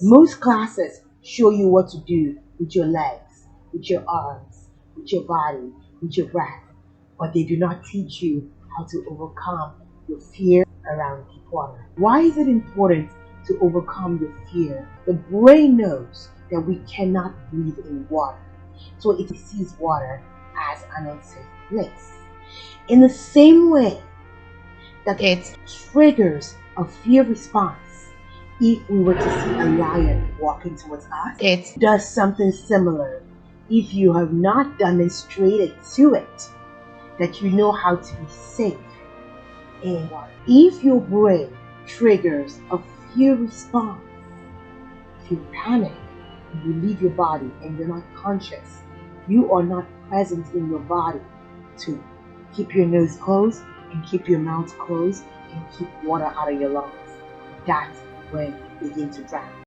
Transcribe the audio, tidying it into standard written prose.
Most classes show you what to do with your legs, with your arms, with your body, with your breath, but they do not teach you how to overcome your fear around deep water. Why is it important to overcome your fear? The brain knows that we cannot breathe in water, so it sees water as an unsafe place. In the same way that it triggers a fear response, if we were to see a lion walking towards us, it does something similar if you have not demonstrated to it that you know how to be safe in water. If your brain triggers a fear response, if you panic, you leave your body and you're not conscious, you are not present in your body to keep your nose closed and keep your mouth closed and keep water out of your lungs. That's when you begin to drown.